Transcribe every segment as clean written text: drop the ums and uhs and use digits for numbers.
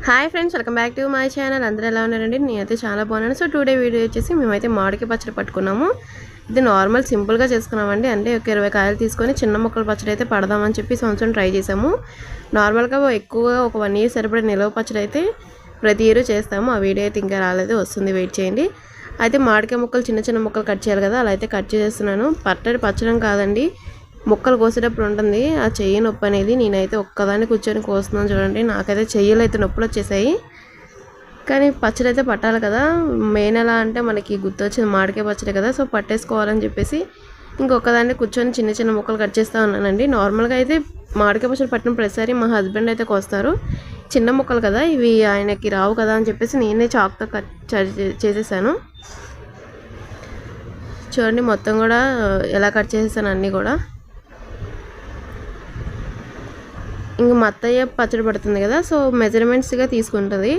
Hi friends, welcome back to my channel. అందరూ ఎలా ఉన్నారండి? నేనైతే చాలా బాగున్నాను. సో టుడే వీడియో వచ్చేసి మేమైతే మామిడికాయ పచ్చడి పట్టుకున్నాము. ఇది నార్మల్ సింపుల్గా చేసుకున్నామండి. అంటే ఒక 20 కాయలు తీసుకొని చిన్న ముక్కల పచ్చడి అయితే పడదామని చెప్పి సంవత్సరం ట్రై చేసాము. నార్మల్గా ఎక్కువగా ఒక 1 ఇయర్ సరిపడే నిలవ పచ్చడి అయితే ప్రతి ఇయర్ చేస్తాము. ఆ వీడియో అయితే ఇంకా రాలేదు, వస్తుంది, వెయిట్ చేయండి. అయితే మామిడికాయ ముక్కలు చిన్న చిన్న ముక్కలు కట్ చేయాలి కదా, అలా అయితే కట్ చేస్తున్నాను. పచ్చడం కాదండి, ముక్కలు కోసేటప్పుడు ఉంటుంది ఆ చెయ్యి నొప్పి అనేది. నేనైతే ఒక్కదాన్ని కూర్చొని కోస్తున్నాను చూడండి. నాకైతే చెయ్యలు అయితే నొప్పులు వచ్చేసాయి. కానీ పచ్చడి అయితే పట్టాలి కదా, మెయిన్ ఎలా అంటే మనకి గుర్తొచ్చింది మామిడికాయ పచ్చడి కదా, సో పట్టేసుకోవాలని చెప్పేసి ఇంకొకదాన్ని కూర్చొని చిన్న చిన్న ముక్కలు కట్ చేస్తూ ఉన్నానండి. నార్మల్గా అయితే మామిడికాయ పచ్చడి పట్టిన ప్రతిసారి మా హస్బెండ్ అయితే కోస్తారు. చిన్న ముక్కలు కదా, ఇవి ఆయనకి రావు కదా అని చెప్పేసి నేనే చాక్తో కట్ చేసేసాను. చూడండి మొత్తం కూడా ఎలా కట్ చేసేసాను అన్నీ కూడా. ఇంక మా అత్తయ్య పచ్చడి పడుతుంది కదా, సో మెజర్మెంట్స్గా తీసుకుంటుంది.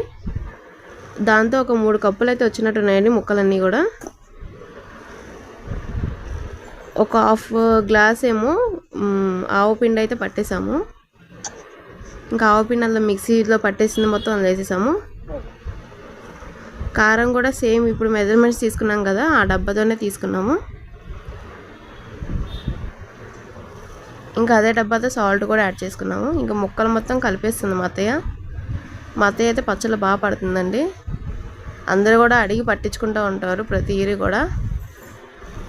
దాంతో ఒక 3 కప్పులు అయితే వచ్చినట్టున్నాయండి ముక్కలన్నీ కూడా. ఒక హాఫ్ గ్లాస్ ఏమో ఆవు పిండి అయితే పట్టేసాము. ఇంకా ఆవు పిండి అందులో మిక్సీలో పట్టేసింది మొత్తం అందులో వేసేసాము. కారం కూడా సేమ్ ఇప్పుడు మెజర్మెంట్స్ తీసుకున్నాం కదా, ఆ డబ్బాతోనే తీసుకున్నాము. ఇంకా అదే డబ్బాతో సాల్ట్ కూడా యాడ్ చేసుకున్నాము. ఇంకా ముక్కలు మొత్తం కలిపేస్తుంది మా అత్తయ్య. మా అత్తయ్య అయితే పచ్చళ్ళు బాగా పడుతుందండి. అందరూ కూడా అడిగి పట్టించుకుంటూ ఉంటారు ప్రతి ఇయర్ కూడా.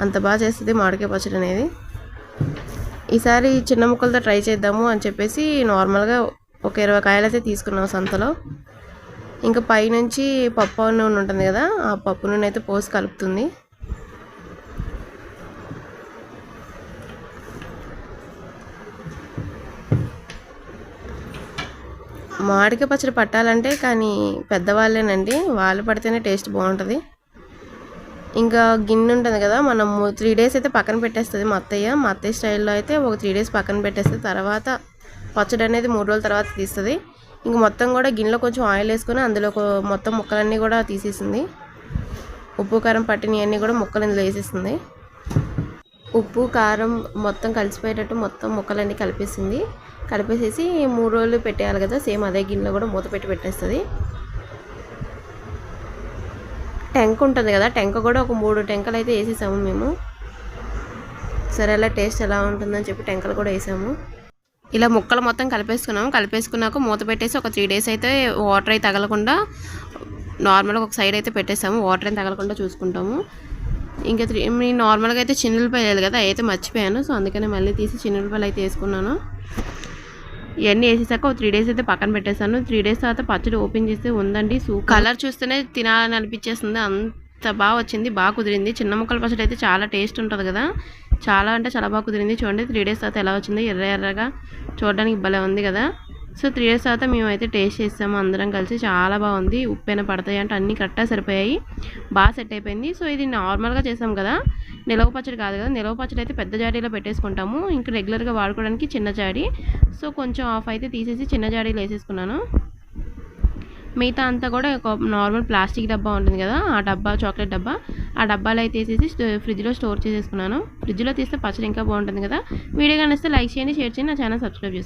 అంత బాగా చేస్తుంది మామిడికాయ పచ్చడి అనేది. ఈసారి చిన్న ముక్కలతో ట్రై చేద్దాము అని చెప్పేసి నార్మల్గా ఒక 20 కాయలు అయితే తీసుకున్నాము సంతలో. ఇంకా పైనుంచి పప్పు నూనె ఉంటుంది కదా, ఆ పప్పు నూనె అయితే పోసి కలుపుతుంది. మామిడికాయ పచ్చడి పట్టాలంటే కానీ పెద్దవాళ్ళేనండి, వాళ్ళు పడితేనే టేస్ట్ బాగుంటుంది. ఇంకా గిన్నె ఉంటుంది కదా, మనము 3 డేస్ అయితే పక్కన పెట్టేస్తుంది మా అత్తయ్య స్టైల్లో అయితే ఒక 3 డేస్ పక్కన పెట్టేస్తుంది. తర్వాత పచ్చడి అనేది 3 రోజుల తర్వాత తీస్తుంది. ఇంక మొత్తం కూడా గిన్నెలో కొంచెం ఆయిల్ వేసుకొని అందులో మొత్తం ముక్కలన్నీ కూడా తీసేసింది. ఉప్పు కారం పట్టినవన్నీ కూడా ముక్కలు ఇందులో వేసేసింది. ఉప్పు కారం మొత్తం కలిసిపోయేటట్టు మొత్తం ముక్కలన్నీ కలిపేసేసి 3 రోజులు పెట్టేయాలి కదా, సేమ్ అదే గిన్నెలో కూడా మూత పెట్టి పెట్టేస్తుంది. టెంక ఉంటుంది కదా, టెంక కూడా ఒక 3 టెంకలు అయితే వేసేసాము మేము. సరే అలా టేస్ట్ ఎలా ఉంటుందని చెప్పి టెంకలు కూడా వేసాము. ఇలా ముక్కలు మొత్తం కలిపేసుకున్నాక మూత పెట్టేసి ఒక 3 డేస్ అయితే వాటర్ అయితే తగలకుండా నార్మల్గా ఒక సైడ్ అయితే పెట్టేసాము. వాటర్ అయితే తగలకుండా చూసుకుంటాము. ఇంకా నార్మల్గా అయితే చిన్నులపాయలు వేయాలి కదా, అయితే మర్చిపోయాను. సో అందుకని మళ్ళీ తీసి చిన్నులపాయలు అయితే వేసుకున్నాను. ఇవన్నీ వేసేసాక ఒక 3 డేస్ అయితే పక్కన పెట్టేశాను. 3 డేస్ తర్వాత పచ్చడి ఓపెన్ చేస్తే ఉందండి, కలర్ చూస్తేనే తినాలని అనిపించేస్తుంది. అంత బాగా వచ్చింది, బాగా కుదిరింది. చిన్న ముక్కల పచ్చడి అయితే చాలా టేస్ట్ ఉంటుంది కదా, చాలా అంటే చాలా బాగా కుదిరింది. చూడండి 3 డేస్ తర్వాత ఎలా వచ్చిందో, ఎర్రగా చూడడానికి భలే ఉంది కదా. సో 3 డేస్ తర్వాత మేమైతే టేస్ట్ చేసాము అందరం కలిసి. చాలా బాగుంది. ఉప్పైనా పడతాయి అంటే అన్నీ కరెక్ట్గా సరిపోయాయి, బాగా సెట్ అయిపోయింది. సో ఇది నార్మల్గా చేసాం కదా, నిలవ పచ్చడి కాదు కదా. నిలవ పచ్చడి అయితే పెద్ద జాడీలో పెట్టేసుకుంటాము, ఇంకా రెగ్యులర్గా వాడుకోవడానికి చిన్న జాడీ. సో కొంచెం ఆఫ్ అయితే తీసేసి చిన్న జాడీలో వేసేసుకున్నాను. మిగతా అంతా కూడా ఒక నార్మల్ ప్లాస్టిక్ డబ్బా ఉంటుంది కదా, ఆ డబ్బా చాక్లెట్ డబ్బా, ఆ డబ్బాలో అయితే వేసేసి ఫ్రిడ్జ్లో స్టోర్ చేసేసుకున్నాను. ఫ్రిడ్జ్లో తీస్తే పచ్చడి ఇంకా బాగుంటుంది కదా. వీడియో కనిస్తే లైక్ చేయండి, షేర్ చేయండి, నా ఛానల్ సబ్స్క్రైబ్ చేసుకోండి.